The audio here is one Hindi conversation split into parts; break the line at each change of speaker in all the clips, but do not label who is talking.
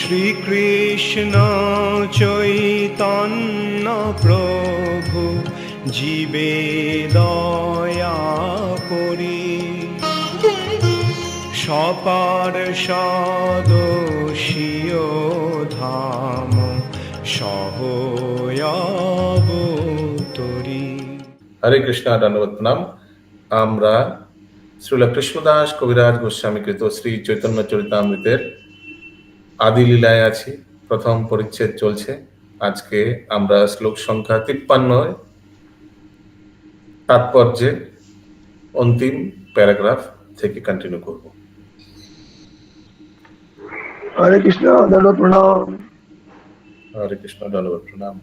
শ্রীকৃষ্ণ চৈতন্য প্রভু জীবে দয়া করি, সপার্ষদস্য ধাম সহয়াবতরি।
হরে কৃষ্ণ, দণ্ডবত প্রণাম। আমরা শ্রীল কৃষ্ণদাস কবিরাজ গোস্বামীকৃত শ্রী চৈতন্য চরিতামৃতের আদি লীলায় আছি। প্রথম পরিচ্ছেদ চলছে। আজকে আমরা শ্লোক সংখ্যা 53 তাৎপর্যে অন্তিম প্যারাগ্রাফ থেকে কন্টিনিউ করব।
হরে কৃষ্ণ, দণ্ডবত প্রণাম।
হরে কৃষ্ণ, দণ্ডবত প্রণাম।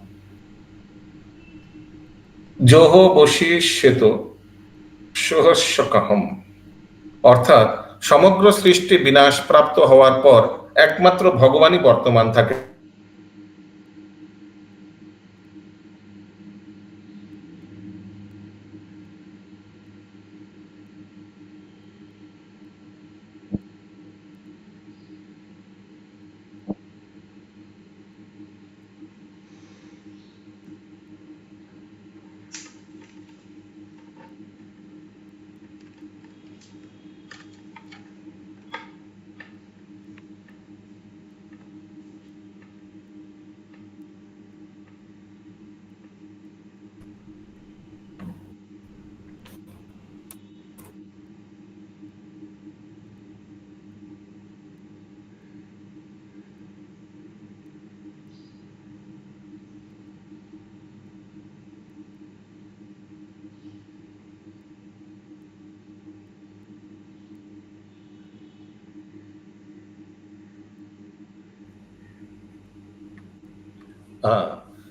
যোহ বশিষ্যেত সোহস্যকহম, অর্থাৎ সমগ্র সৃষ্টি বিনাশ প্রাপ্ত হওয়ার পর একমাত্র ভগবানই বর্তমান থাকে।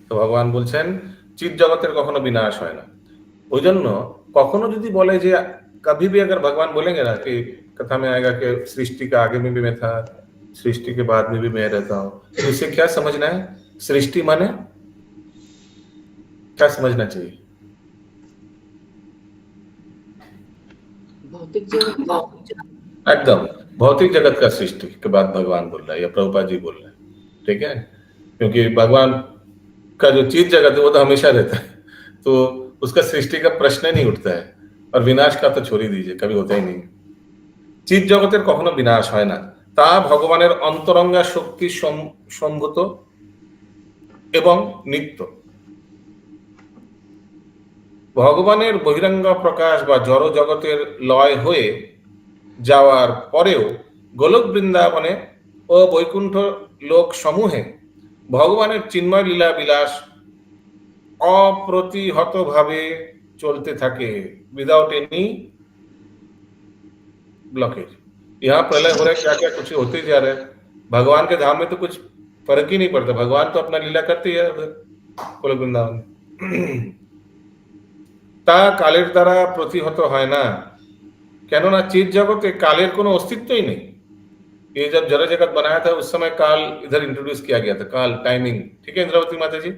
তো ভগবান বলছেন চিৎ জগতের কখনো বিনাশ হয় না। ওই জন্য কখনো যদি বলে যে कभी भी अगर भगवान बोलेंगे ना कि कथा में आएगा कि सृष्टि का आगे में भी मैं था, सृष्टि के बाद में भी मैं रहता हूँ, तो इसे क्या समझना है? सृष्टि माने क्या समझना चाहिए?
भौतिक जगत,
एकदम भौतिक जगत का सृष्टि के बाद भगवान बोल रहा है या प्रभुपाद जी बोल रहे हैं, ठीक है? क्योंकि भगवान का जो चीज जगत है वो तो हमेशा रहता है, तो उसका सृष्टि का प्रश्न ही नहीं उठता है, और विनाश का तो छोड़ ही दीजिए, कभी होता ही नहीं। চিৎ জগতের কখনো বিনাশ হয় না, তা ভগবানের অন্তরঙ্গা শক্তি সম্ভূত এবং নিত্য। ভগবানের বহিরঙ্গ প্রকাশ বা জড় জগতের লয় হয়ে যাওয়ার পরেও গোলক বৃন্দাবনে ও বৈকুণ্ঠ লোক সমূহে ভগবানের চিন্ময় লীলা বিলাস অপ্রতিহতভাবে चलते থাকে, विदाउट एनी ब्लॉकेज। यहाँ प्रलय हो रहा है, क्या क्या कुछ होते जा रहा है। भगवान के धाम में तो कुछ फर्क ही नहीं पड़ता, भगवान तो अपना लीला करते ही है उधर गोलक वृंदावन में। তা কালের দ্বারা প্রতিহত হয় না, কেননা চিৎ জগতে কালের কোনো अस्तित्व ही नहीं। ये जब जड़ जगत बनाया था उस समय काल इधर इंट्रोड्यूस किया गया था, काल टाइमिंग, ठीक है इंद्रावती माता जी।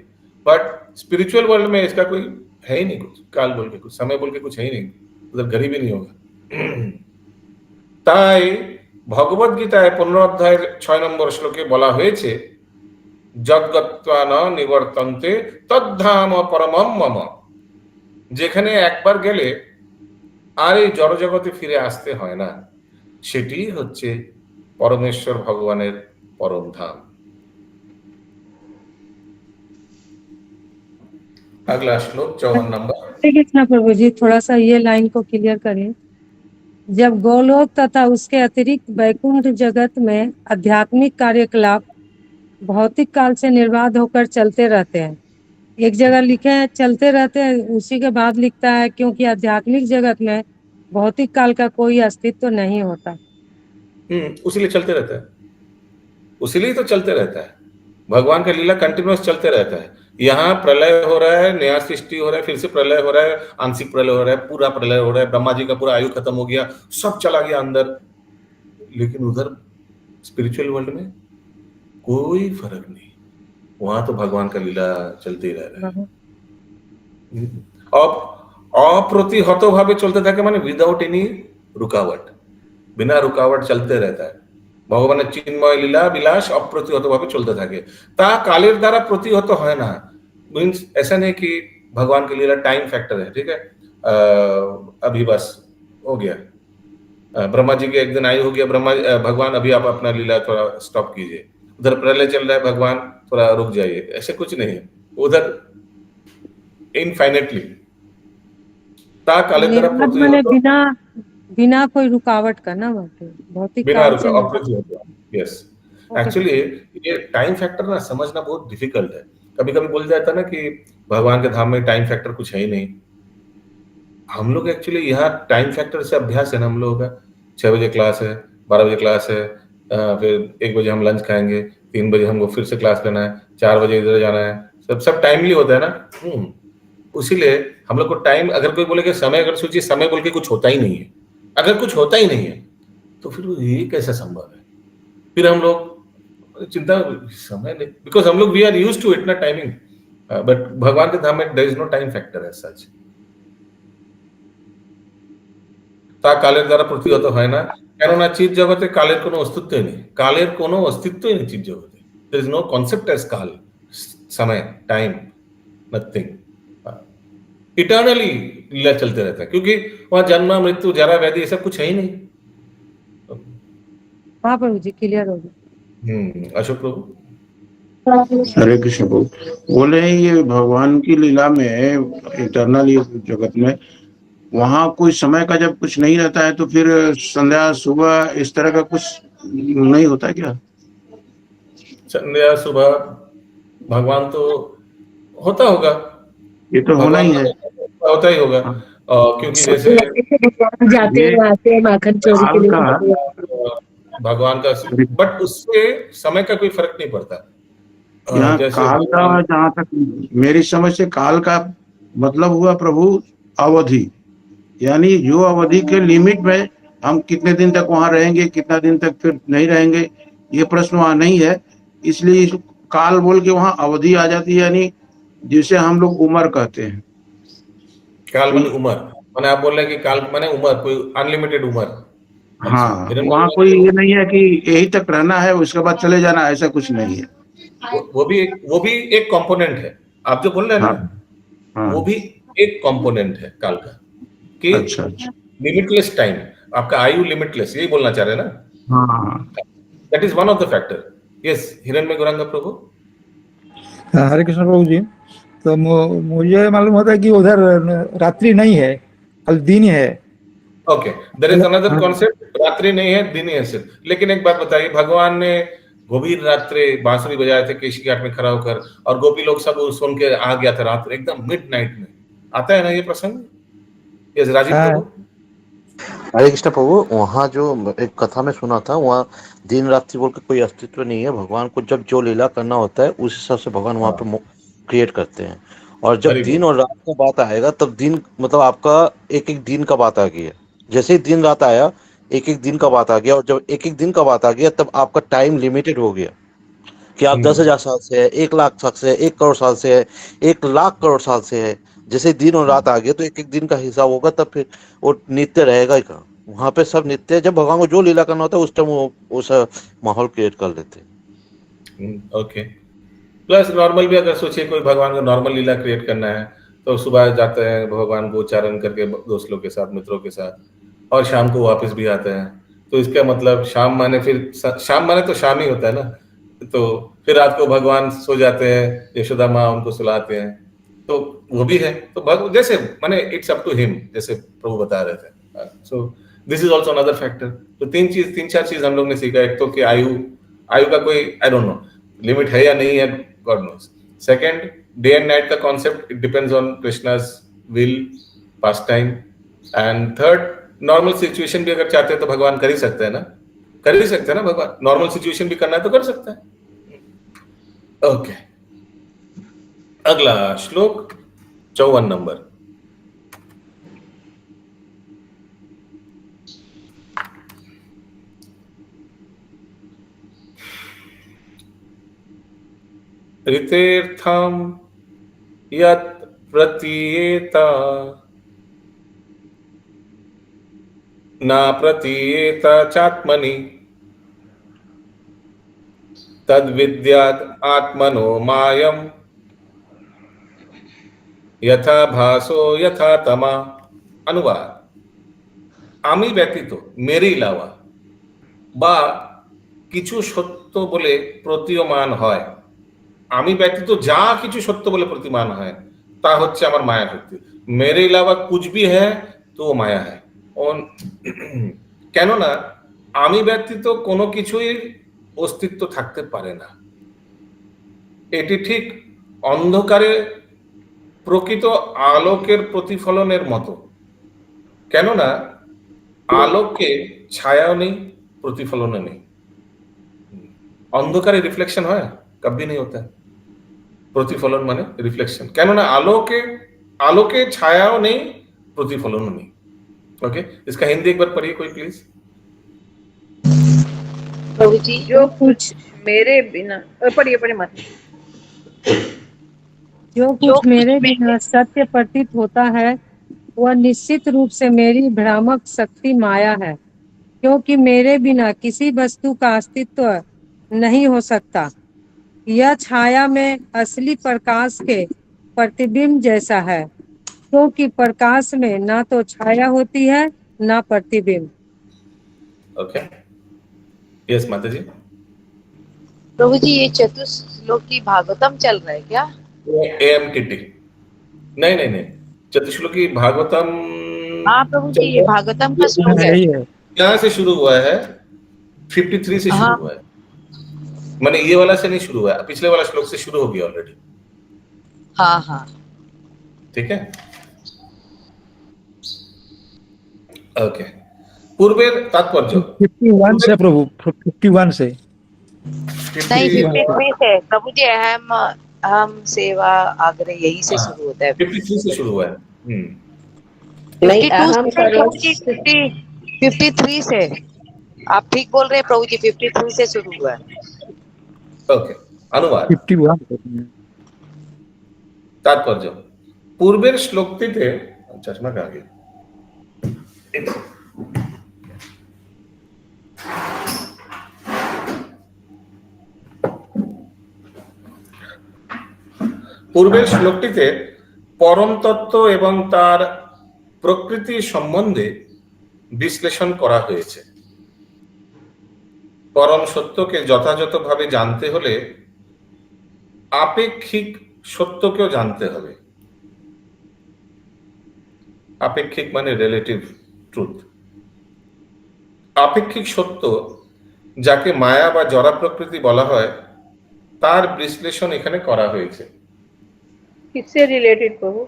बट स्पिरिचुअल वर्ल्ड में इसका कोई है ही नहीं, कुछ काल बोल के, कुछ समय बोल के कुछ है ही नहीं, उधर घड़ी भी नहीं होगा। তাই ভগবদ গীতায় 15 অধ্যায়ের 6 নম্বর শ্লোকে বলা হয়েছে যদ্গত্বা ন নিবর্তন্তে তদ্ধাম পরমম মম, যেখানে একবার গেলে আর এই জড় জগতে ফিরে আসতে হয় না, সেটি হচ্ছে পরমেশ্বর ভগবানের পরম ধাম। अगला श्लोक 54 नंबर।
कृष्ण प्रभु जी, थोड़ा सा ये लाइन को क्लियर करें। जब गोलोक तथा उसके अतिरिक्त वैकुंठ जगत में आध्यात्मिक कार्यकलाप भौतिक काल से निर्बाध होकर चलते रहते हैं, एक जगह लिखे हैं चलते रहते हैं, उसी के बाद लिखता है क्योंकि आध्यात्मिक जगत में भौतिक काल का कोई अस्तित्व नहीं होता।
उसीलिए चलते रहता है, उसीलिए तो चलते रहता है। भगवान का लीला कंटिन्यूअस चलते रहता है। यहाँ प्रलय हो रहा है, नया सृष्टि हो रहा है, फिर से प्रलय हो रहा है, आंशिक प्रलय हो रहा है, पूरा प्रलय हो रहा है, ब्रह्मा जी का पूरा आयु खत्म हो गया, सब चला गया अंदर। लेकिन उधर स्पिरिचुअल वर्ल्ड में कोई फर्क नहीं, वहां तो भगवान का लीला चलते ही रह रहा है। अब अप्रतिहत भावे चलते থাকে মানে विदाउट एनी रुकावट, बिना रुकावट चलते रहता है। ভগবানের চিন্ময় লীলা বিলাস অপ্রতিহতভাবে চলতে থাকে। তা কালের দ্বারা প্রতিহত হয় না। मीन्स ऐसा नहीं कि भगवान की लीला टाइम फैक्टर है, ठीक है। अभी बस हो गया, ब्रह्मा जी की एक दिन आयु हो गया, भगवान अभी आप अपना लीला थोड़ा स्टॉप कीजिए, उधर प्रलय चल रहा है, भगवान थोड़ा रुक जाइए, ऐसे कुछ नहीं है। उधर इनफाइनेटली ता काले द्वारा
निर्बाध
पृथ्वी
माने
होता,
बिना बिना कोई रुकावट का ना बाटे, भौतिक
बिना
काल
रुका
से निर्बाध।
पृथ्वी होता। Yes,
okay.
एक्चुअली ये टाइम फैक्टर ना समझना बहुत डिफिकल्ट है। कभी कभी बोल जाता है ना कि भगवान के धाम में टाइम फैक्टर कुछ है ही नहीं। हम लोग एक्चुअली यहाँ टाइम फैक्टर से अभ्यास है ना हम लोगों का। 6 बजे क्लास है, 12 बजे क्लास है, फिर 1 बजे हम लंच खाएंगे, 3 बजे हमको फिर से क्लास लेना है, 4 बजे इधर जाना है, सब सब टाइमली होता है ना। इसीलिए हम लोग को टाइम, अगर कोई बोले कि समय, अगर सोचिए समय बोल के कुछ होता ही नहीं है, अगर कुछ होता ही नहीं है तो फिर ये कैसा संभव है। फिर हम लोग चिंता, समय नहीं, बिकॉज हम लोग we are use to it ना टाइमिंग, बट भगवान के धाम में there is no time factor as such. তা কালের দ্বারা প্রতিহত হয় না, কেননা চিৎ জগতে কালের কোনো অস্তিত্বই নেই। কালের কোনো অস্তিত্বই নেই চিৎ জগতে। There is no concept as काल, समय, टाइम, नथिंग। इटर्नली लीला चलते रहता है, क्योंकि वहां जन्म मृत्यु जरा व्याधि ये सब कुछ है ही नहीं।
हाँ प्रभु जी, क्लियर हो गया।
अशोक प्रभु।
हरे कृष्ण प्रभु। बोले ये भगवान की लीला में इंटरनल ये जगत में वहाँ कोई समय का जब कुछ नहीं रहता है तो फिर संध्या सुबह इस तरह का कुछ नहीं होता क्या?
संध्या सुबह भगवान तो होता होगा,
ये तो होना
भगवान
ही है।
का होता ही होगा,
हाँ।
क्योंकि जैसे
जाते
ये
आते हैं माखन चोरी के
काल
लिए
का
जाते हैं।
भगवान का, बट उससे समय का कोई फर्क नहीं पड़ता।
यहाँ
जैसे
काल का,
भगवान,
जहाँ तक मेरी समझ से काल का मतलब हुआ प्रभु अवधि, यानी जो अवधि के लिमिट में हम कितने दिन तक वहां रहेंगे, कितना दिन तक फिर नहीं रहेंगे, ये प्रश्न वहां नहीं है। इसलिए इस काल बोल के वहां अवधि आ जाती है, यानी जिसे हम लोग उम्र कहते हैं।
काल
तो
माने उम्र, माने आप बोल रहे हैं कि काल माने उम्र, कोई अनलिमिटेड उम्र। अच्छा,
हाँ,
हिरण्मय
वहाँ कोई
गगन,
ये नहीं है कि यही तक रहना है उसके बाद चले जाना, ऐसा कुछ नहीं है।
वो भी एक कंपोनेंट है। आप जो बोल रहे हैं
हाँ
ना, वो
हाँ।
भी एक कंपोनेंट है काल का, कि
अच्छा अच्छा।
लिमिटलेस टाइम, आपका आयु लिमिटलेस, यही बोलना चाह रहे हैं ना।
हाँ हाँ।
That is one of the factor. Yes, Hiranmay Gaurang प्रभु।
हरे कृष्ण प्रभु जी। तो मुझे मालूम होता है कि उधर रात्रि नहीं है, कल दिन ही है।
ओके, देयर इज अनदर
हाँ,
कॉन्सेप्ट, रात्रि नहीं है, दिन ही है सिर्फ। लेकिन एक बात बताइए, भगवान ने गोबीर रात्रि बांसुरी बजाए थे केशी घाट में खड़ा होकर, और गोपी लोग सब सुन के आ गया था रात एकदम मिड नाइट में। आता है ना ये प्रसंग। यस, राजीव
हाँ,
प्रभु।
हरे कृष्ण प्रभु। वहाँ जो एक कथा में सुना था, वहाँ दिन रात्रि बोल के कोई अस्तित्व नहीं है। भगवान को जब जो लीला करना होता है उस हिसाब से भगवान वहाँ पे क्रिएट करते हैं। और जब
वेरी
दिन
गुड।
और रात का बात आएगा तब दिन मतलब आपका एक एक दिन का बात आ गया। जैसे ही दिन रात आया एक एक दिन का बात आ गया, और जब एक एक दिन का बात आ गया तब आपका टाइम लिमिटेड हो गया कि आप 10,000 साल से है, 1,00,000 साल से है, 1 करोड़ साल से है, 1,00,000 करोड़ साल से है। जैसे दिन और रात आ गया तो एक एक दिन का हिसाब होगा, तब फिर वो नित्य रहेगा ही कहाँ। वहां पे सब नित्य है। जब भगवान को जो लीला करना होता है उस टाइम वो उस माहौल क्रिएट कर लेते हैं।
ओके। प्लस नॉर्मल भी अगर सोचिए कोई भगवान को नॉर्मल लीला क्रिएट करना है तो सुबह जाते हैं भगवान को उच्चारण करके दोस्तों के साथ, मित्रों के साथ, और शाम को वापस भी आते हैं। तो इसका मतलब शाम माने फिर शाम माने तो शाम ही होता है ना। तो फिर रात को भगवान सो जाते हैं, यशोदा माँ उनको सुलाते हैं, तो वो भी है। तो जैसे माने इट्स अप टू हिम, जैसे प्रभु बता रहे थे। So this is also another factor. तो तीन चार चीज हम लोग ने सीखा। एक तो कि आयु आयु का कोई आई डोंट नो लिमिट है या नहीं है, God knows. Second, day and night का concept, it depends on Krishna's will, past time. And third, normal situation भी अगर चाहते हैं तो भगवान कर ही सकते हैं ना, कर ही सकते हैं ना भगवान। नॉर्मल सिचुएशन भी करना है तो कर सकते हैं। ओके, अगला श्लोक 54 नंबर। ऋतेर्थम यत् प्रतीयेता न प्रतीयेता चात्मनि तद विद्यात आत्मनो मायम यथा भासो यथा तमा। अनुवाद: আমি ব্যতীত, মেরে ইলাওয়া বা কিছু সত্য বলে প্রতীয়মান হয়, আমি ব্যতীত যা কিছু সত্য বলে প্রতীয়মান হয় তা হচ্ছে আমার মায়া শক্তি। মেরে ইলাওয়া কুছ ভি হ্যায় তো মায়া হ্যায়। কেননা আমি ব্যতীত কোনো কিছুই অস্তিত্ব থাকতে পারে না। এটি ঠিক অন্ধকারে প্রকৃত আলোকের প্রতিফলনের মতো। কেননা আলোকে ছায়াও নেই, প্রতিফলনও নেই। অন্ধকারে রিফ্লেকশন হয়? কभी नहीं होता है। প্রতিফলন মানে রিফ্লেকশন। কেননা আলোকে ছায়াও নেই, প্রতিফলনও নেই। ओके, इसका हिंदी एक बार पढ़िए कोई प्लीज।
प्रभु जी, जो कुछ मेरे बिना पढ़िए मत।
जो कुछ मेरे बिना सत्य प्रतीत होता है वह निश्चित रूप से मेरी भ्रामक शक्ति माया है, क्योंकि मेरे बिना किसी वस्तु का अस्तित्व नहीं हो सकता। यह छाया में असली प्रकाश के प्रतिबिंब जैसा है, क्योंकि प्रकाश में ना तो छाया होती है ना प्रतिबिंब।
ओके, यस माता जी।
प्रभु जी, ये चतुश्लोकी भागवतम चल रहा है क्या?
एएमटीटी नहीं, चतुश्लोकी भागवतम।
हाँ प्रभु जी, ये भागवतम का श्लोक है।
यहाँ से शुरू हुआ है, 53 से शुरू हुआ है। मैंने ये वाला से नहीं शुरू हुआ है, पिछले वाला श्लोक से शुरू हो गया ऑलरेडी।
हाँ,
ठीक है, ओके। पूर्वेर तात्पर्य
51 से प्रभु, 51 से
नहीं 53 से प्रभु जी। अहम सेवा आग्रह यही से शुरू होता है।
53 से शुरू हुआ है।
नहीं, अहम प्रभु जी 53 से। आप ठीक बोल रहे हैं प्रभु जी, 53 से शुरू हुआ है।
ओके, अनुवाद।
51
तात्पर्य पूर्वेर श्लोकটিতে चश्मा कहाँ गया? পূর্বের শ্লোকটিতে পরম তত্ত্ব এবং তার প্রকৃতি সম্বন্ধে বিশ্লেষণ করা হয়েছে। পরম সত্যকে যথাযথভাবে জানতে হলে আপেক্ষিক সত্যকেও জানতে হবে। আপেক্ষিক মানে রিলেটিভ ট্রুথ। আপেক্ষিক সত্য, যাকে মায়া বা জড়া প্রকৃতি বলা হয়, তার বিশ্লেষণ এখানে করা হয়েছে।
किससे रिलेटेड प्रभु?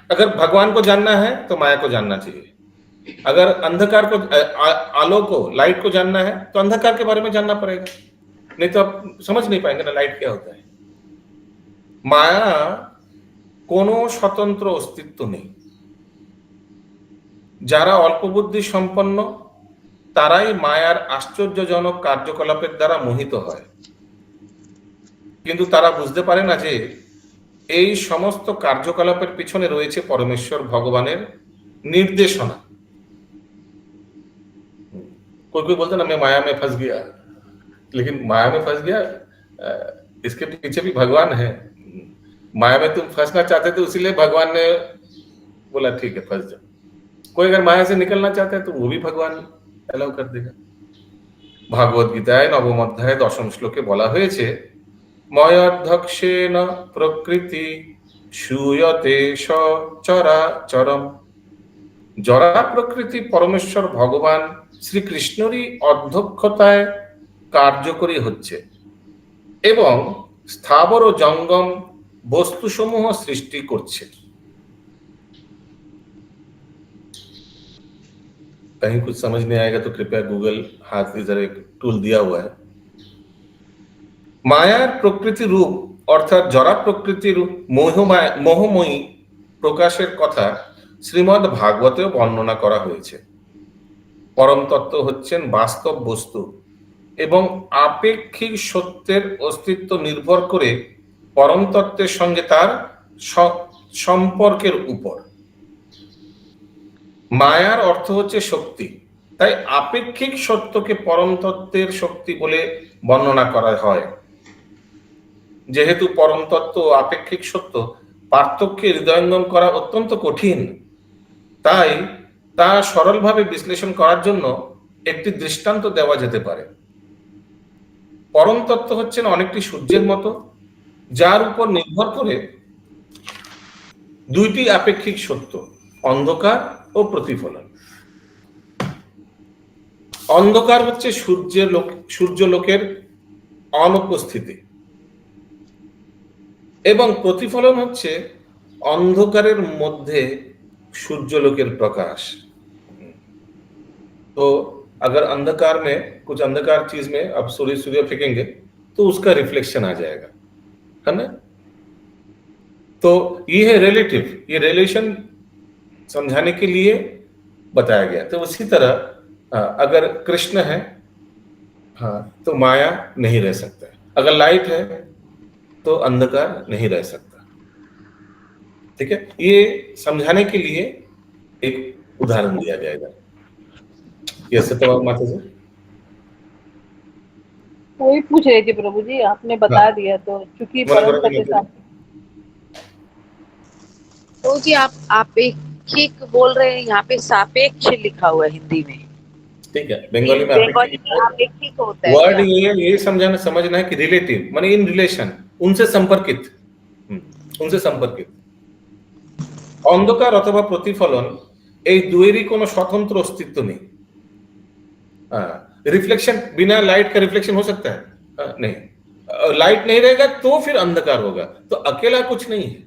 अगर भगवान को जानना है तो माया को जानना चाहिए। अगर अंधकार को आलोक को, लाइट को जानना है तो अंधकार के बारे में जानना पड़ेगा, नहीं तो आप समझ नहीं पाएंगे ना लाइट क्या होता है। माया কোনো স্বতন্ত্র অস্তিত্ব নেই। যারা অল্প বুদ্ধি সম্পন্ন তারাই মায়ার আশ্চর্যজনক কার্যকলাপের দ্বারা মোহিত হয়, কিন্তু তারা বুঝতে পারে না যে এই সমস্ত কার্যকলাপের পিছনে রয়েছে পরমেশ্বর ভগবানের निर्देशना। कोई बोलता ना मैं माया में फंस गया, लेकिन माया में फंस गया, इसके पीछे भी भगवान है। माया में तुम फंसना चाहते थे, इसीलिए भगवान ने बोला ठीक है फंस जाओ। कोई अगर माया से निकलना चाहता है तो वो भी भगवान अलाउ कर देगा। भागवत गीताয় नवम अध्याय 10 শ্লোকে বলা হয়েছে, ময়াধ্যক্ষেন প্রকৃতি শুয়তে সচরাচরম। জড়া প্রকৃতি পরমেশ্বর ভগবান শ্রীকৃষ্ণেরই অধ্যক্ষতায় কার্যকরী হচ্ছে এবং স্থাবর ও জঙ্গম বস্তুসমূহ সৃষ্টি করছে। कहीं कुछ समझ नहीं आएगा तो कृपया गूगल हाथ इधर एक टूल दिया हुआ है। মায়ার প্রকৃতি রূপ অর্থাৎ জড়া প্রকৃতির মোহময়ী প্রকাশের কথা শ্রীমদ্ ভাগবতেও বর্ণনা করা হয়েছে। পরম তত্ত্ব হচ্ছেন বাস্তব বস্তু এবং আপেক্ষিক সত্যের অস্তিত্ব নির্ভর করে পরম তত্ত্বের সঙ্গে তার সম্পর্কের উপর। মায়ার অর্থ হচ্ছে শক্তি, তাই আপেক্ষিক সত্যকে পরম তত্ত্বের শক্তি বলে বর্ণনা করা হয়। যেহেতু পরম তত্ত্ব ও আপেক্ষিক সত্য পার্থক্যে হৃদয়ঙ্গম করা অত্যন্ত কঠিন, তাই তা সরলভাবে বিশ্লেষণ করার জন্য একটি দৃষ্টান্ত দেওয়া যেতে পারে। পরম তত্ত্ব হচ্ছেন অনেকটি সূর্যের মতো, যার উপর নির্ভর করে দুইটি আপেক্ষিক সত্য, অন্ধকার ও প্রতিফলন। অন্ধকার হচ্ছে সূর্যলোকের অনুপস্থিতি এবং প্রতিফলন হচ্ছে অন্ধকারের মধ্যে सूर्यलोकेर प्रकाश। तो अगर अंधकार में कुछ अंधकार चीज में अब सूर्य फेंकेंगे तो उसका रिफ्लेक्शन आ जाएगा, है ना। तो ये है रिलेटिव, ये रिलेशन समझाने के लिए बताया गया। तो उसी तरह अगर कृष्ण है हाँ तो माया नहीं रह सकता, अगर लाइट है तो अंधकार नहीं रह सकता। ठीक है, ये समझाने के लिए एक उदाहरण दिया जाएगा। ये सत्यवाद माता जी
वही पूछ रही थी प्रभु जी, आपने बता दिया तो चूंकि परम के साथ।
प्रभु जी आप आपेक्षिक बोल रहे हैं, यहाँ पे सापेक्ष लिखा हुआ है हिंदी में।
ठीक है, बंगाली में
आपेक्षिक होता है।
वर्ड ये समझना है कि रिलेटिव माने इन रिलेशन, उनसे संपर्कित, অন্ধকার অথবা প্রতিফলন এই দুয়েরই কোনো स्वतंत्र अस्तित्व नहीं। रिफ्लेक्शन बिना लाइट का रिफ्लेक्शन हो सकता है? नहीं। लाइट नहीं रहेगा तो फिर अंधकार होगा, तो अकेला कुछ नहीं है।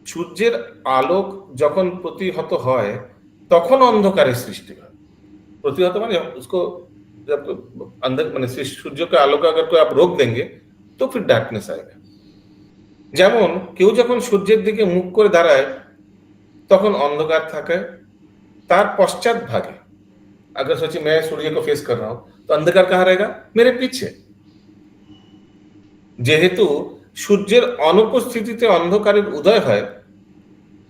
সূর্যের আলোক যখন প্রতিহত হয় তখন অন্ধকারের সৃষ্টি হয়। প্রতিহত মানে उसको जब अंदर माने सूर्य के आलो का अगर कोई आप रोक देंगे तो फिर डार्कनेस आएगा। যেমন কেউ যখন সূর্যের দিকে মুখ করে দাঁড়ায় তখন অন্ধকার থাকে, তার পশ্চাৎ ভাগে अगर सोचिए मैं सूर्य को फेस कर रहा हूं तो अंधकार कहां रहेगा? मेरे पीछे। যেহেতু সূর্যের অনুপস্থিতিতে অন্ধকারের উদয় হয়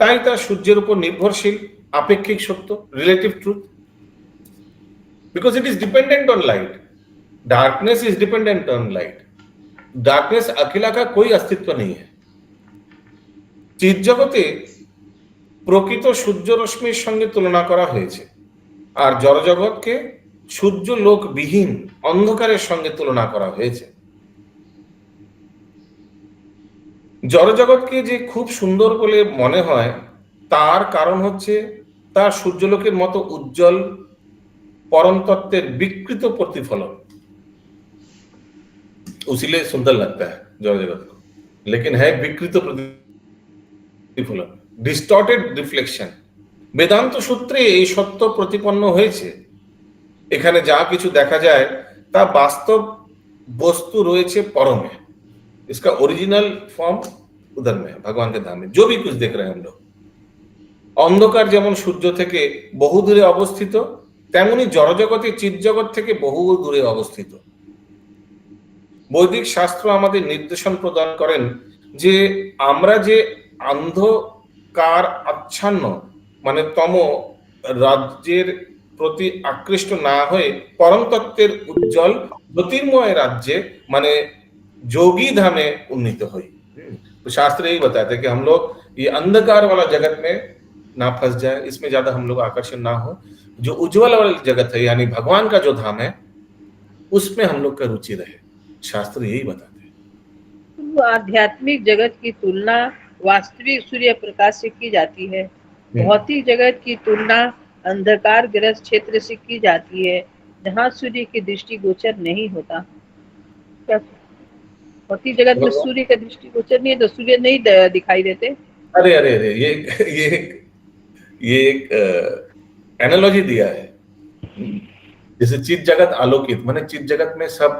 তাই তা সূর্যের উপর নির্ভরশীল আপেক্ষিক সত্য, relative truth, because it is dependent on light. Darkness is dependent on light. Darkness अकेला का कोई अस्तित्व नहीं है। চিৎ জগতে প্রকৃত সূর্য রশ্মির সঙ্গে তুলনা করা হয়েছে, আর জড়জগৎকে সূর্য লোক বিহীন অন্ধকারের সঙ্গে তুলনা করা হয়েছে। জড়জগৎকে যে খুব সুন্দর বলে মনে হয় তার কারণ হচ্ছে তার সূর্যলোকের মতো উজ্জ্বল परम तत्वेर विकृत प्रतिफलन, उसीलिए सुंदर लगता है जड़ जगत को, लेकिन है विकृत प्रतिफलन, डिस्टॉर्टेड रिफ्लेक्शन। वेदांत सूत्रे এই সত্য প্রতিপন্ন হয়েছে। এখানে যা কিছু দেখা যায় তা বাস্তব বস্তু রয়েছে পরমে, इसका ओरिजिनल फॉर्म उधर में है, भगवान के धाम में जो भी कुछ देख रहे हैं हम लोग। অন্ধকার যেমন সূর্য থেকে বহু দূরে অবস্থিত, তেমনি জড়জগতে চিৎজগৎ থেকে বহু দূরে অবস্থিত। বৈদিক শাস্ত্র আমাদের নির্দেশন প্রদান করেন যে আমরা যে অন্ধকার আচ্ছন্ন মানে তম রাজ্যের প্রতি আকৃষ্ট না হয়ে परम तत्त्वेर उज्जवल ज्योतिर्मय राज्य माने जोगी धामे उन्नीत हुई। तो शास्त्र यही बताते हैं कि हम लोग ये अंधकार वाला जगत में ना फंस जाए, इसमें ज्यादा हम लोग आकर्षण ना हो, जो उज्जवल वाली जगत है यानी भगवान का जो धाम है उसमें हम लोग का रुचि रहे। शास्त्र यही बताते हैं।
तो आध्यात्मिक जगत की तुलना वास्तविक सूर्य प्रकाश से की जाती है, भौतिक जगत की तुलना अंधकार ग्रस्त क्षेत्र से की जाती है जहाँ सूर्य की दृष्टि गोचर नहीं होता। भौतिक जगत में सूर्य का दृष्टि गोचर नहीं है तो सूर्य नहीं दिखाई देते।
अरे अरे अरे ये एक एनालॉजी दिया है, जैसे चित जगत आलोकित माने चित जगत में सब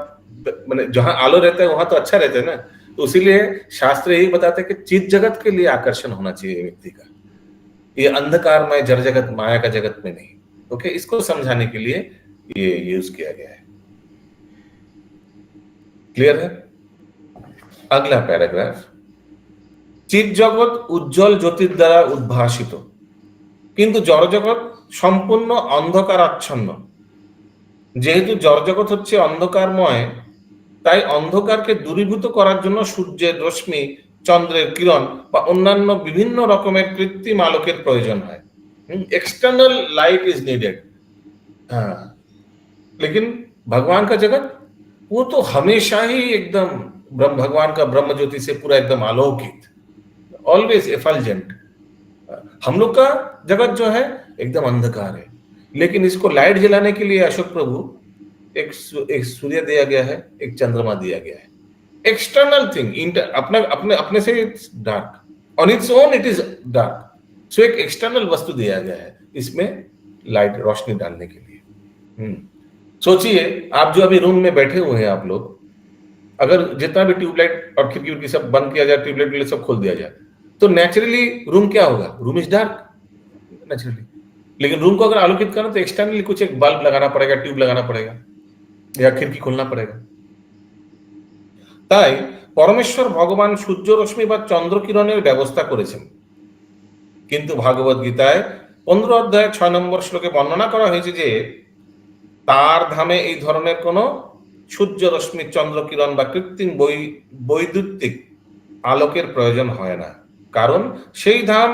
माने जहां आलो रहता है वहां तो अच्छा रहता है ना, तो इसीलिए शास्त्र यही बताते हैं कि चित जगत के लिए आकर्षण होना चाहिए व्यक्ति का, ये अंधकारमय जड़ जगत माया का जगत में नहीं। ओके, इसको समझाने के लिए ये यूज किया गया है। क्लियर है? अगला पैराग्राफ, चित जगत उज्जवल ज्योतिर द्वारा उद्भासित किंतु जड़ जगत সম্পূর্ণ অন্ধকারাচ্ছন্ন। যেহেতু জড়জগৎ হচ্ছে অন্ধকারময়, তাই অন্ধকারকে দূরীভূত করার জন্য সূর্যের রশ্মি, চন্দ্রের কিরণ বা অন্যান্য বিভিন্ন রকমের কৃত্রিম আলোকের प्रयोजन है। External light is needed. हाँ, लेकिन भगवान का जगत वो तो हमेशा ही एकदम भगवान का ब्रह्म ज्योति से पूरा एकदम आलोकित, ऑलवेज एफल्जेंट। हम लोग का जगत जो है एकदम अंधकार है, लेकिन इसको लाइट जलाने के लिए अशोक प्रभु एक सूर्य दिया गया है, एक चंद्रमा दिया गया है। एक्सटर्नल थिंग, अपने अपने अपने से dark, on its own it is dark. So एक एक्सटर्नल वस्तु दिया गया है इसमें लाइट, रोशनी डालने के लिए। सोचिए आप जो अभी रूम में बैठे हुए हैं, आप लोग अगर जितना भी ट्यूबलाइट और खिड़की सब बंद किया जाए, ट्यूबलाइट सब खोल दिया जाए, तो नेचुरली रूम क्या होगा? Room is dark naturally. लेकिन रूम को अगर आलोकित करना तो एक्सटर्नली कुछ एक बल्ब लगाना पड़ेगा, ट्यूब लगाना पड़ेगा, या खिड़की खोलना पड़ेगा। তাই পরমেশ্বর ভগবান সূর্য রশ্মি বা চন্দ্র কিরণের ব্যবস্থা করেছেন, কিন্তু ভাগবত গীতায় 15 অধ্যায় 6 নম্বর শ্লোকে বর্ণনা করা হয়েছে যে তার ধামে এই ধরনের কোনো সূর্য রশ্মি, চন্দ্র কিরণ বা কৃত্রিম বৈদ্যুতিক আলোকের প্রয়োজন হয় না, কারণ সেই ধাম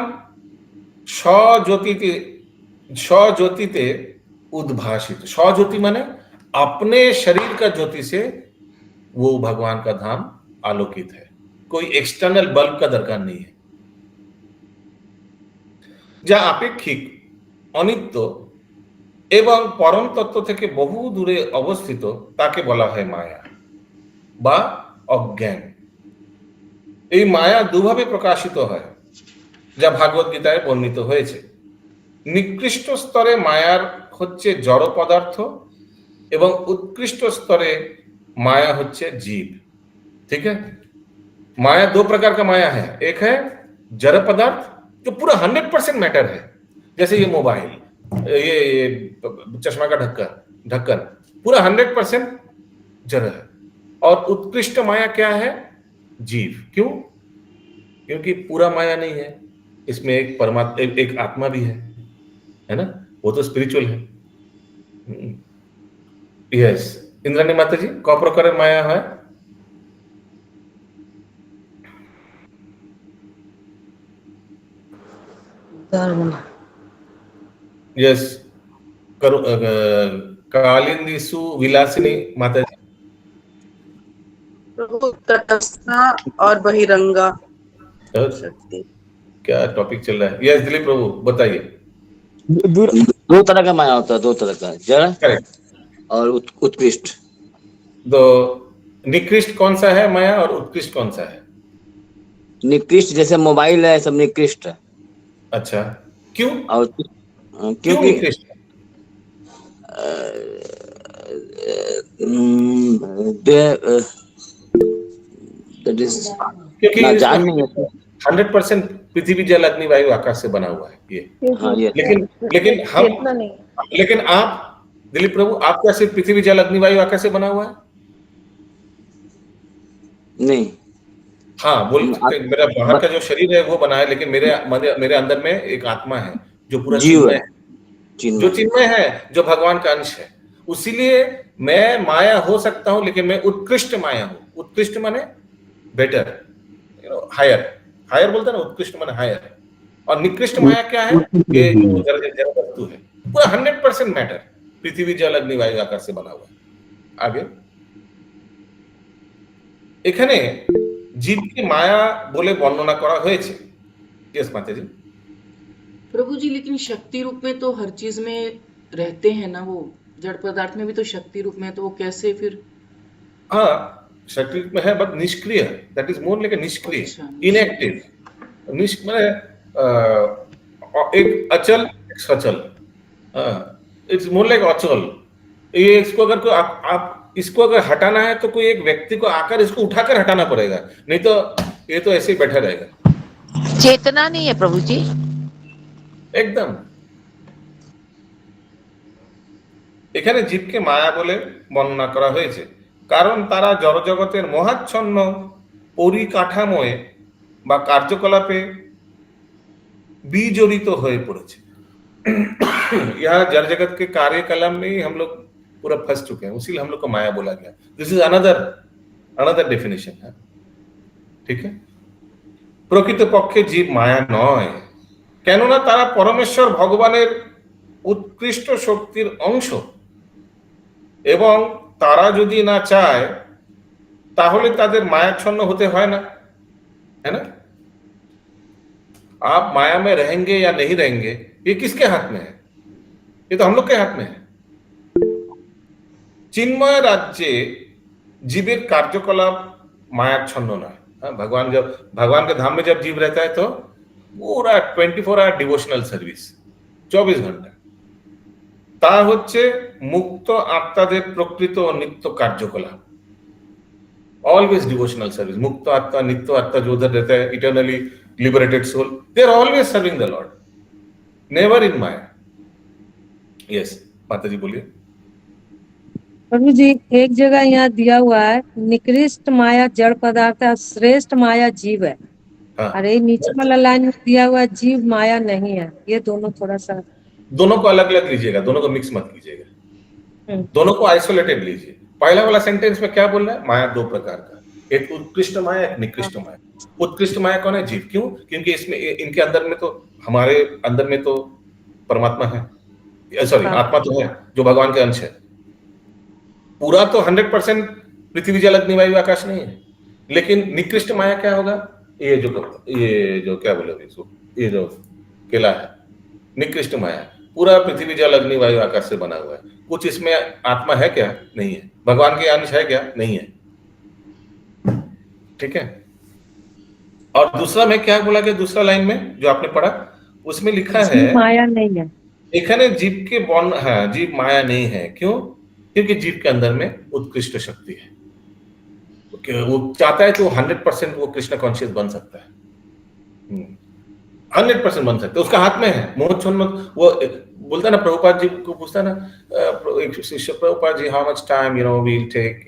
স্বজ্যোতিতে उद्भाषित। स्वज्योति माने अपने शरीर का ज्योति से वो भगवान का धाम आलोकित है, कोई एक्सटर्नल बल्ब का दरकार नहीं है। যা আপেক্ষিক, অনিত্য এবং পরম তত্ত্ব থেকে বহু দূরে অবস্থিত তাকে বলা হয় মায়া বা অজ্ঞান। এই মায়া দুভাবে প্রকাশিত হয়, যা ভাগবত গীতায় বর্ণিত হয়েছে। নিকৃষ্ট স্তরে মায়ার হচ্ছে জড় পদার্থ এবং उत्कृष्ट स्तरे माया होच्छे जीव। ठीक है, माया दो प्रकार का माया है। एक है जड़ पदार्थ जो पूरा 100% मैटर है, जैसे ये मोबाइल, ये चश्मा का ढक्कन पूरा 100% जड़ है। और उत्कृष्ट माया क्या है? जीव। क्यों? क्योंकि पूरा माया नहीं है, इसमें एक परमात्मा, एक आत्मा भी है ना, वो तो स्पिरिचुअल है। यस, इंद्राणी माता जी, क प्रकार माया है? यस, कालिंदीसु विलासिनी माता जी।
प्रभु तटस्था और बहिरंगा
शक्ति। क्या टॉपिक चल रहा है? यस दिलीप प्रभु बताइए।
दो तरह का माया होता है, दो तरह का, जड़ और उत्कृष्ट।
तो निकृष्ट कौन सा है माया और उत्कृष्ट कौन सा है?
निकृष्ट जैसे मोबाइल है, सब निकृष्ट है।
अच्छा, क्यों?
और
क्यों निकृष्ट? क्योंकि 100% पृथ्वी जल अग्नि वायु आकाश से बना हुआ है ये।
हाँ, ये
लेकिन आप दिलीप प्रभु, आप क्या सिर्फ पृथ्वी जल अग्नि वायु आकाश से बना हुआ है? नहीं। हाँ, बोल मेरा बाहर का जो शरीर है वो बना है, लेकिन मेरे अंदर में एक आत्मा है जो पूरा चिन्मय है, जो चिन्मय है, जो भगवान का अंश है। उसीलिए मैं माया हो सकता हूं, लेकिन मैं उत्कृष्ट माया हूं। उत्कृष्ट माने बेटर, हायर। हायर बोलते हैं ना, उत्कृष्ट माने हायर। और निकृष्ट माया क्या है? ये जड़ वस्तु है, पूरा 100% मैटर, पृथ्वी जल अग्नि वायु आकाश से बना हुआ है। आगे এখানে জীবকে মায়া বলে বর্ণনা করা হয়েছে। यस माता जी।
प्रभु जी, लेकिन शक्ति रूप में तो हर चीज में रहते हैं ना, वो जड़ पदार्थ में भी तो शक्ति रूप में, तो वो कैसे फिर?
हाँ, शक्ति रूप में है, बट निष्क्रिय, that is more like a निष्क्रिय, इनएक्टिव। माने एक अचल, एक सचल। इट्स मोर लाइक अचल। ये इसको अगर कोई आप इसको अगर हटाना है तो कोई एक व्यक्ति को आकर इसको उठाकर हटाना पड़ेगा, नहीं तो ये तो ऐसे ही बैठा रहेगा।
चेतना नहीं है प्रभु जी,
एकदम। এখানে জীবকে মায়া বলে বর্ণনা করা হয়েছে, কারণ তারা জড়জগতের মহাচ্ছন্ন পরিকাঠামোয় বা কার্যকলাপে বিজড়িত হয়ে পড়েছে। यहाँ जड़ जगत के कार्यकलाप में ही हम लोग पूरा फंस चुके हैं, उसीलिए हम लोग को माया बोला गया। दिस इज अनदर डेफिनेशन है, ठीक है। প্রকৃত পক্ষে জীব মায়া নয়, কেননা তারা পরমেশ্বর ভগবানের উৎকৃষ্ট শক্তির অংশ, এবং তারা যদি না চায় তাহলে তাদের মায়াচ্ছন্ন হতে হয় না, है ना। आप माया में रहेंगे या नहीं रहेंगे ये किसके हाथ में है? ये तो हम लोग के हाथ में है। चिन्मय राज्ये जीवेर कार्यकलाप मायाच्छन्न नয়। भगवान के धाम में जब जीव रहता है तो पूरा 24 आवर डिवोशनल सर्विस, 24 घंटा। তা হচ্ছে মুক্ত আত্মাদের প্রকৃত ও নিত্য কার্যকলাপ। Always devotional service. मुक्त आत्मा, नित्य आत्मा जो उधर रहता है, eternally liberated soul, they are always serving the Lord, never in maya. Yes माता जी बोलिए।
प्रभु जी एक जगह यहाँ दिया हुआ है, निकृष्ट माया जड़ पदार्थ है, श्रेष्ठ माया जीव है।
हाँ।
अरे नीचे वाला लाइन में दिया हुआ है जीव माया नहीं है। ये दोनों थोड़ा सा,
दोनों को अलग अलग लीजिएगा, दोनों को मिक्स मत कीजिएगा, दोनों को आइसोलेटेड लीजिए। पहला वाला सेंटेंस में क्या बोल रहा है? माया दो प्रकार का, एक उत्कृष्ट माया, एक निकृष्ट माया। उत्कृष्ट माया कौन है? जीव। क्यों? क्योंकि इसमें इनके अंदर में तो, हमारे अंदर में तो परमात्मा है, सॉरी आत्मा तो है जो भगवान के अंश है। पूरा तो 100% पृथ्वी जल अग्नि वायु आकाश नहीं है। लेकिन निकृष्ट माया क्या होगा? ये जो क्या बोले इसको, ये जो केला है, निकृष्ट माया पूरा पृथ्वी जल अग्नि वायु आकाश से बना हुआ है। कुछ इसमें आत्मा है क्या? नहीं है। भगवान के अंश है क्या? नहीं है, ठीक है। और दूसरा में क्या बोला गया? दूसरा लाइन में जो आपने पढ़ा उसमें लिखा है
माया नहीं है।
এখানে जीव के बॉन्ड, हाँ जीव माया नहीं है। क्यों? क्योंकि जीव के अंदर में उत्कृष्ट शक्ति है। वो चाहता है तो 100% वो कृष्ण कॉन्शियस बन सकता है, 100% बन सकता है, उसका हाथ में है। मोह छोड़ मत। वो बोलता है ना, प्रभुपाद जी को पूछता है ना एक शिष्य, Prabhupada ji how much time will take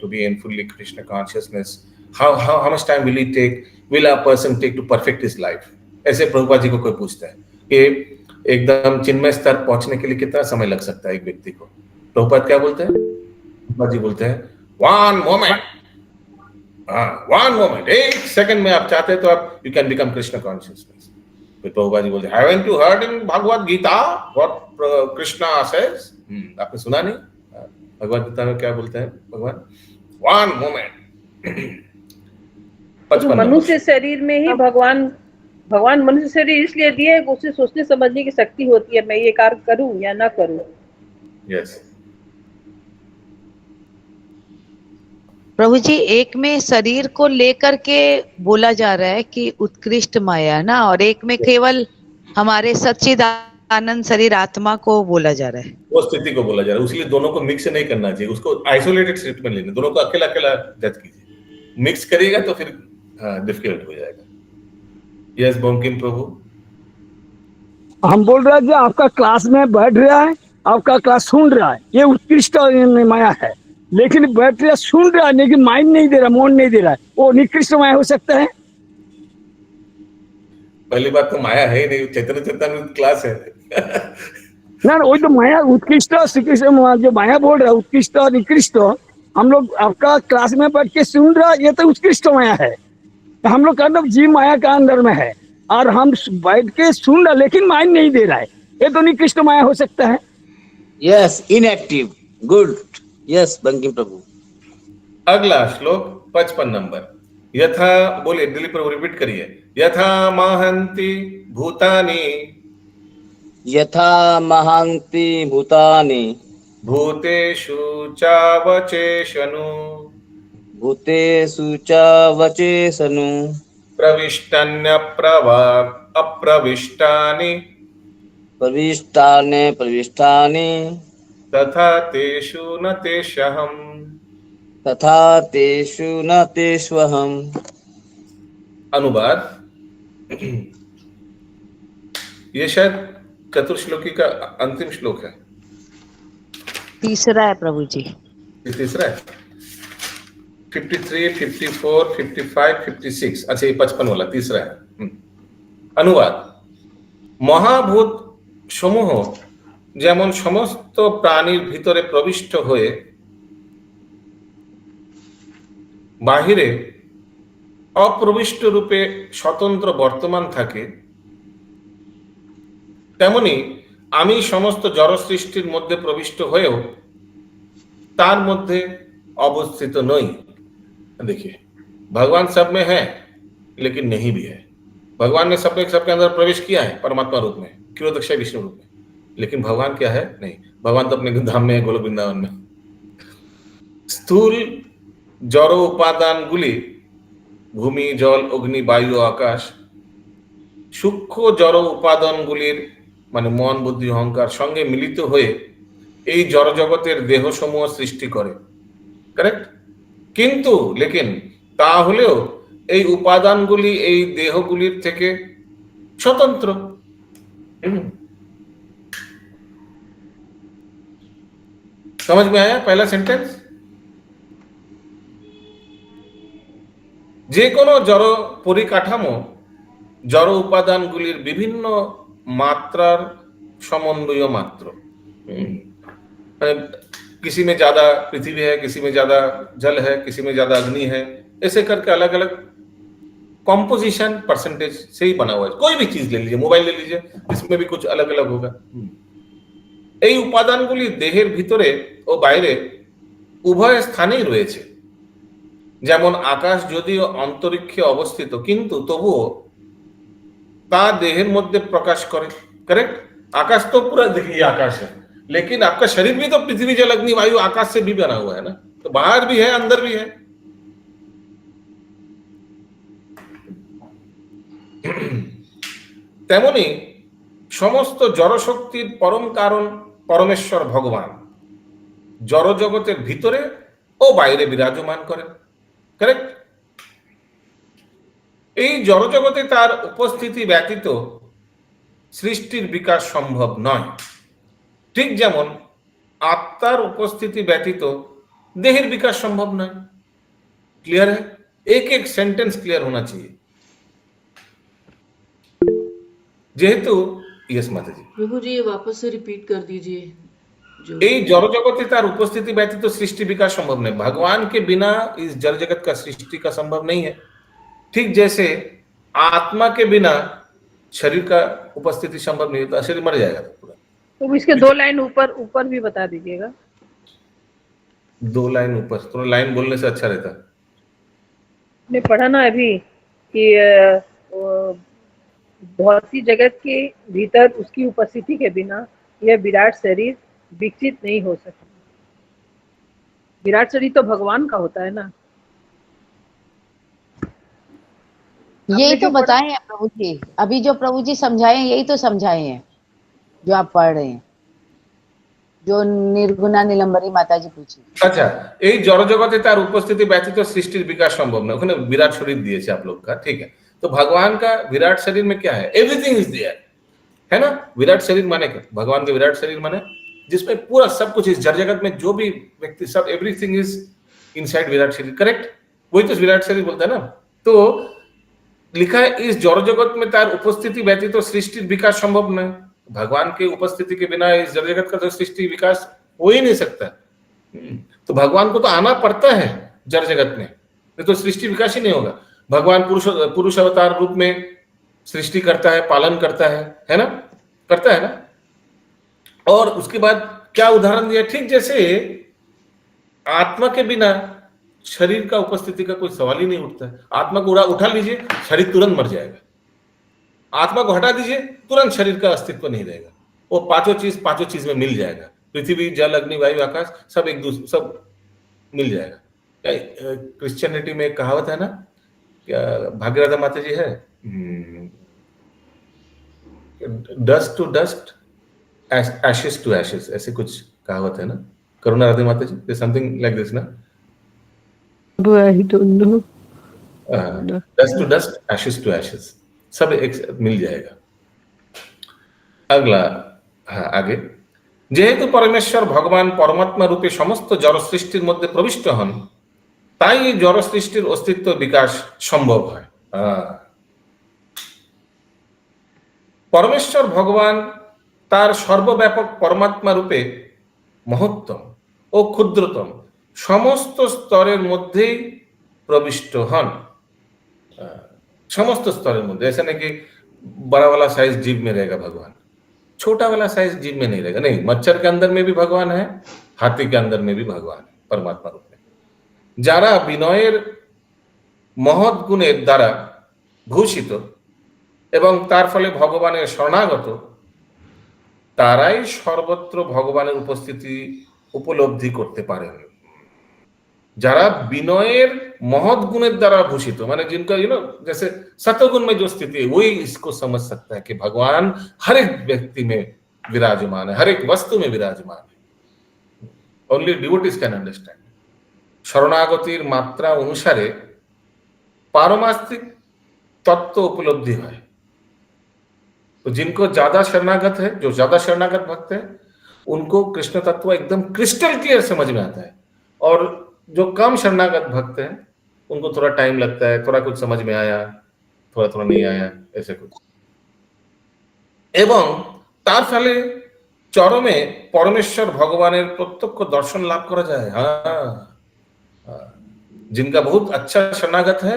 to be in fully Krishna consciousness, how much time will a person take to perfect his life. ऐसे प्रभुपाद जी को कोई पूछता है कि एकदम चिन्मय स्तर पहुंचने के लिए कितना समय लग सकता है एक व्यक्ति को? प्रभुपाद क्या बोलते हैं? प्रभुपाद जी बोलते हैं वन मोमेंट, वन मोमेंट, एक सेकंड में आप चाहते हैं तो आप you can become Krishna consciousness. फिर प्रभुपाद जी बोलते हैं haven't you heard in Bhagavad Gita what Krishna says? आपने सुना नहीं? भगवद गीता में क्या बोलते हैं भगवान? One moment.
तो मनुष्य शरीर में ही भगवान मनुष्य शरीर इसलिए दिए है, उसे सोचने समझने की शक्ति होती है, मैं ये कार्य करूं या ना करूं।
यस।
प्रभु जी एक में शरीर को लेकर के बोला जा रहा है कि उत्कृष्ट माया ना, और एक में केवल हमारे सच्चिदानंद शरीर आत्मा को बोला जा रहा है,
वो स्थिति को बोला जा रहा है। इसलिए दोनों को मिक्स नहीं करना चाहिए, उसको आइसोलेटेड स्टेट में लेना, दोनों को अकेला अकेला जज कीजिए। मिक्स करिएगा तो फिर डिफिकल्ट हो जाएगा। यस बंकिम प्रभु।
हम बोल रहे हैं कि आपका क्लास में बैठ रहा है, आपका क्लास सुन रहा है, ये उत्कृष्ट माया है। लेकिन बैठ रहा सुन रहा है लेकिन माइंड नहीं दे रहा, मन नहीं दे रहा है, वो निकृष्ट माया हो सकता है?
पहली बात तो माया है ही नहीं, चैतन्य चेतन क्लास है।
ना वही तो माया उत्कृष्ट श्रीकृष्ण जो माया बोल रहा है उत्कृष्ट और निकृष्ट, हम लोग आपका क्लास में बैठ के सुन रहा, ये तो उत्कृष्ट माया है। हम लोग कहते जीव माया का अंदर में है और हम बैठ के सुन रहा लेकिन माइंड नहीं दे रहा है, ये तो निकृष्ट माया हो सकता है।
Yes, inactive. Good. Yes Bankim प्रभु।
अगला श्लोक 55 नंबर। यथा, बोलिए दिलीप प्रभु रिपीट करिए। यथा महन्ति भूतानि,
यथा महान्ति भूतानि,
भूतेषु चावचेषनु,
भूतेषु च वचेषनु,
प्रविष्टानि
प्रविष्टानि,
तथा तेषु न तेष्यहम्,
तथा तेषु न तेष्वहम्।
अनुवाद। ये शायद चतुर्श्लोकी का अंतिम श्लोक है।
तीसरा है प्रभु जी।
ये तीसरा है। 53, 54, 55, 56। अच्छा ये 55 वाला तीसरा है। अनुवाद। महाभूत সমূহ যেমন সমস্ত প্রাণীর ভিতরে প্রবিষ্ট হয়ে বাহিরে অপ্রবিষ্ট রূপে স্বতন্ত্র বর্তমান থাকে, তেমনি আমি সমস্ত জড় সৃষ্টির মধ্যে প্রবিষ্ট হয়েও तार मध्य अवस्थित नहीं। देखिए भगवान सब में है लेकिन नहीं भी है। भगवान ने सबके अंदर प्रवेश किया है परमात्मा रूप में, क्षीरोदक्षय विष्णु रूप में, लेकिन भगवान क्या है? नहीं, भगवान तो अपने धाम में है, गोलोक वृंदावन में। स्थूल जड़ उपादान गुली भूमि जल अग्नि वायु आकाश, सूक्ष्म जड़ उपादान गुलिर माने मन बुद्धि अहंकार संगे मिलित हुए এই জড় জগতের দেহ সমূহ সৃষ্টি করে, কারেক্ট? কিন্তু লেকিন তাহলেও এই উপাদানগুলি এই দেহগুলির থেকে स्वतंत्र। समझ में आया पहला सेंटेंस? যে কোনো জড় পরিকাঠামো জড় উপাদানগুলির বিভিন্ন মাত্রার সমন্বয় মাত্র। किसी में ज्यादा पृथ्वी है, किसी में ज्यादा जल है, किसी में ज्यादा अग्नि है, ऐसे करके अलग अलग कॉम्पोजिशन परसेंटेज से ही बना हुआ है। कोई भी चीज ले लीजिए, मोबाइल ले लीजिए, इसमें भी कुछ अलग अलग होगा। এই উপাদানগুলি দেহের ভিতরে ও বাইরে উভয় স্থানেই রয়েছে। যেমন আকাশ যদিও অন্তরিক্ষে অবস্থিত কিন্তু তবুও তা দেহের মধ্যে প্রকাশ করে, करेक्ट? आकाश तो पूरा देखिए आकाश है, लेकिन आपका शरीर भी तो पृथ्वी जल अग्नि वायु आकाश से भी बना हुआ है ना, तो बाहर भी है अंदर भी है। তেমনি সমস্ত জড় শক্তির পরম কারণ পরমেশ্বর ভগবান জড় জগতের ভিতরে ও বাইরে বিরাজমান করেন, करेक्ट? এই জড় জগতে তার উপস্থিতি ব্যতীত সৃষ্টির বিকাশ সম্ভব নয়। ঠিক যেমন आत्मार उपस्थिति व्यतीत देहेर विकास संभव नहीं। क्लियर है? एक एक सेंटेंस क्लियर होना चाहिए। जेहेतु यस माता जी,
प्रभु जी ये वापस से रिपीट कर दीजिए।
এই जड़ जगते तार उपस्थिति व्यतीत सृष्टि विकास संभव नहीं। भगवान के बिना इस जड़ जगत का सृष्टि का संभव नहीं है। ठीक जैसे आत्मा के बिना शरीर का उपस्थिति संभव नहीं होता, शरीर मर जाएगा पूरा।
तो इसके 2 लाइन ऊपर भी बता दीजिएगा।
2 लाइन ऊपर, तो लाइन बोलने से अच्छा रहता।
ने पढ़ा ना अभी कि भौतिक जगत के भीतर उसकी उपस्थिति के बिना यह विराट शरीर विकसित नहीं हो सकता। विराट शरीर तो भगवान का होता है ना।
यही तो बताए हैं प्रभु जी, अभी जो प्रभु जी समझाए हैं यही तो समझाए हैं जो आप पढ़ रहे हैं, जो निर्गुणा नीलम्बरी माता जी पूछी।
अच्छा, এই জড় জগতে তার উপস্থিতি ব্যতীত সৃষ্টির বিকাশ সম্ভব না। ওখানে विराट शरीर दिए आप लोग का, ठीक है? तो भगवान का विराट शरीर में क्या है? एवरीथिंग इज देयर, है ना? विराट शरीर माने क्या? भगवान के विराट शरीर माने जिसमें पूरा सब कुछ इस जड़ जगत में जो भी व्यक्ति सब एवरीथिंग इज इनसाइड विराट शरीर, करेक्ट? वही तो विराट शरीर बोलता है ना। तो लिखा है इस जड़ जगत में तार उपस्थिति व्यतीत सृष्टि विकास संभव नहीं। भगवान के उपस्थिति के बिना इस जड़ जगत का तो सृष्टि विकास हो ही नहीं सकता। तो भगवान को तो आना पड़ता है जड़ जगत में, नहीं तो सृष्टि विकास ही नहीं होगा। भगवान पुरुष अवतार रूप में सृष्टि करता है, पालन करता है ना? करता है ना? और उसके बाद क्या उदाहरण दिया? ठीक जैसे आत्मा के बिना शरीर का उपस्थिति का कोई सवाल ही नहीं उठता है। आत्मा को उठा लीजिए, शरीर तुरंत मर जाएगा। आत्मा को हटा दीजिए, तुरंत शरीर का अस्तित्व नहीं रहेगा। वो पांचों चीज में मिल जाएगा। पृथ्वी जल अग्नि वायु आकाश सब एक दूसरे सब मिल जाएगा। क्रिश्चियनिटी में एक कहावत है ना, क्या भाग्यराधा माता जी है, dust to dust ashes to ashes, ऐसे कुछ कहावत है ना, करुणा राधे माता जी, समथिंग लाइक दिस ना।
I don't know.
Dust to dust ashes to ashes सब एक मिल जाएगा। अगला, हाँ आगे, যেহেতু পরমেশ্বর ভগবান পরমাত্মা রূপে সমস্ত জড় সৃষ্টির মধ্যে প্রবিষ্ট হন, তাই এই জড় সৃষ্টির অস্তিত্ব বিকাশ সম্ভব হয়। পরমেশ্বর ভগবান তার সর্বব্যাপক পরমাত্মা রূপে মহত্তম ও ক্ষুদ্রতম সমস্ত স্তরের মধ্যেই प्रविष्ट हन, समस्त स्तर मध्य। ऐसा नहीं कि बड़ा वाला साइज जीव में रहेगा भगवान, छोटा वाला साइज जीव में नहीं रहेगा। नहीं, मच्छर के अंदर में भी भगवान है, हाथी के अंदर में भी भगवान है परमात्मा रूप में। যারা বিনয়ের মহৎ গুণের দ্বারা ভূষিত এবং তার ফলে ভগবানের শরণাগত, তারাই সর্বত্র ভগবানের উপস্থিতি উপলব্ধি করতে পারেন। যারা বিনয়ের महत गुणेर द्वारा भूषित, माने जिनका जैसे सतगुण में जो स्थिति है वही इसको समझ सकता है कि भगवान हर एक व्यक्ति में विराजमान है, हर एक वस्तु में विराजमान है। Only devotees can understand. शरणागतिर मात्रा अनुसारे पारमार्थिक तत्व उपलब्धि है। तो जिनको ज्यादा शरणागत है, जो ज्यादा शरणागत भक्त है, उनको कृष्ण तत्व एकदम क्रिस्टल क्लियर समझ में आता है, और जो कम शरणागत भक्त है उनको थोड़ा टाइम लगता है, थोड़ा कुछ समझ में आया, थोड़ा थोड़ा नहीं आया, ऐसे कुछ। एवं तार फले चरमे परमेश्वर भगवानेर प्रत्यक्ष दर्शन लाभ करा जाए। हाँ, जिनका बहुत अच्छा शरणागत है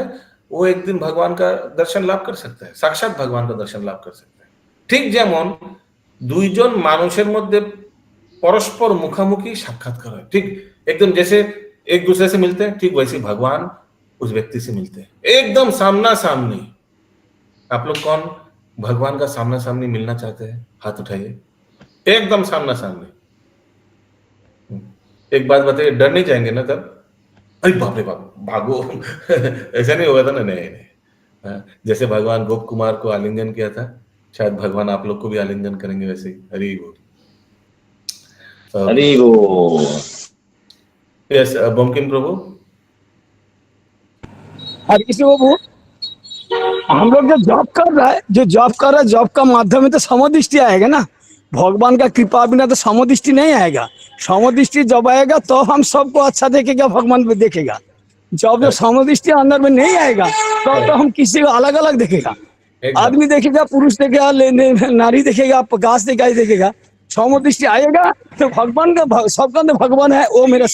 वो एक दिन भगवान का दर्शन लाभ कर सकता है, साक्षात भगवान का दर्शन लाभ कर सकता है। ठीक जेमन दुईजन मानुषेर मध्य परस्पर मुखामुखी साक्षात्कार है, ठीक एकदम जैसे एक दूसरे से मिलते हैं, ठीक वैसे भगवान उस व्यक्ति से मिलते हैं, एकदम सामना सामनी। आप लोग कौन भगवान का सामना सामनी मिलना चाहते हैं? हाथ उठाइए। एकदम सामना सामनी। एक बात बताइए, डर नहीं जाएंगे ना तब? अरे बाप रे बाप, भागो ऐसा नहीं होगा था ना? नहीं नहीं। जैसे भगवान गोप कुमार को आलिंगन किया था, शायद भगवान आप लोग को भी आलिंगन करेंगे वैसे ही। हरि बोल,
हरि बोल।
यस, बंकिम प्रभु।
हर किसी को हम लोग जो जॉब कर रहा है, जॉब का माध्यम में तो समदृष्टि आएगा ना। भगवान का कृपा बिना तो समदृष्टि नहीं आएगा। समदृष्टि जब आएगा तो हम सबको अच्छा देखेगा, भगवान भी देखेगा। जब समदृष्टि अंदर में नहीं आएगा तो हम किसी को अलग अलग देखेगा। आदमी देखेगा, पुरुष देखेगा, नारी देखेगा, प्रकाश देखेगा। समदृष्टि आएगा तो भगवान का सबका अंदर भगवान है, वो मेरा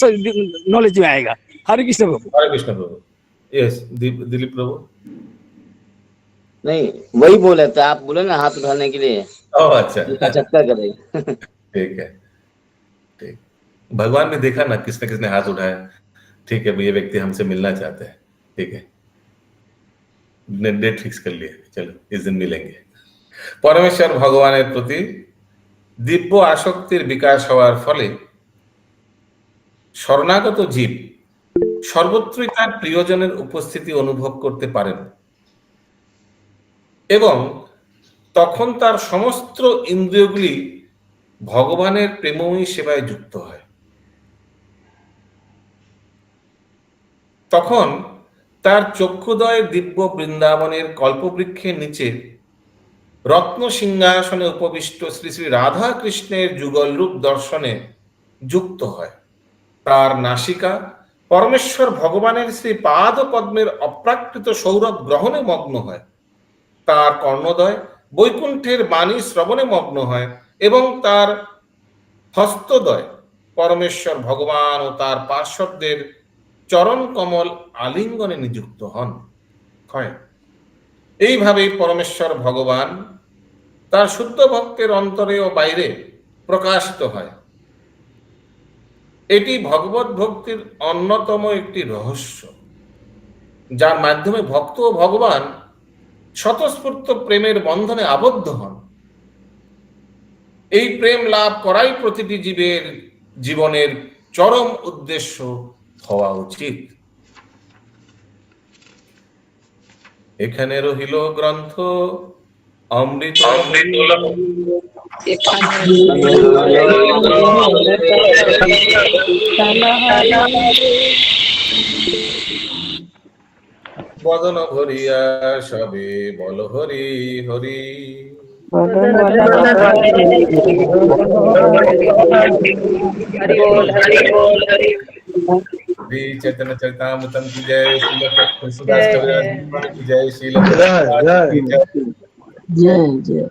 नॉलेज में आएगा। हरे कृष्ण प्रभु।
हरे कृष्ण प्रभु। यस, दिलीप प्रभु।
नहीं, वही बोले थे आप, बोले ना हाथ उठाने के लिए।
ओह अच्छा,
चक्कर करे।
ठीक है, ठीक। भगवान ने देखा ना किसने हाथ उठाया, ठीक है, ये व्यक्ति हमसे मिलना चाहते हैं, ठीक है, डेट फिक्स कर लिया, चलो इस दिन मिलेंगे। परमेश्वर भगवाনের প্রতি দিব্য আসক্তির বিকাশ হওয়ার ফলে শরণাগত জীব সর্বত্রই তার প্রিয়জনের উপস্থিতি অনুভব করতে পারেন এবং তখন তার সমস্ত ইন্দ্রিয়গুলি ভগবানের প্রেমময়ী সেবায় যুক্ত হয়। তখন তার চক্ষুদয় দিব্য বৃন্দাবনের কল্পবৃক্ষের নিচে রত্ন সিংহাসনে উপবিষ্ট শ্রী শ্রী রাধা কৃষ্ণের যুগল রূপ দর্শনে যুক্ত হয়। তার নাসিকা পরমেশ্বর ভগবানের শ্রী পাদ পদ্মের অপ্রাকৃত সৌরভ গ্রহণে মগ্ন হয়। তার কর্ণদয় বৈকুণ্ঠের বাণী শ্রবণে মগ্ন হয় এবং তার হস্তদয় পরমেশ্বর ভগবান ও তার পার্শ্বদের চরণ কমল আলিঙ্গনে নিযুক্ত হন। এইভাবে পরমেশ্বর ভগবান তার শুদ্ধ ভক্তের অন্তরে ও বাইরে প্রকাশিত হয়। এটি ভগবত ভক্তির অন্যতম একটি রহস্য, যার মাধ্যমে ভক্ত ও ভগবান স্বতঃস্ফূর্ত প্রেমের বন্ধনে আবদ্ধ হন। এই প্রেম লাভ করাই প্রতিটি জীবের জীবনের চরম উদ্দেশ্য হওয়া উচিত। এখানে রহিল গ্রন্থ অমৃত বদন ভরিয়া সবে বল হরি হরি। श्री चैतन्य चरितामृतम की जय, श्रील तुलसीदास कविराज की जय, श्रील
जय जय।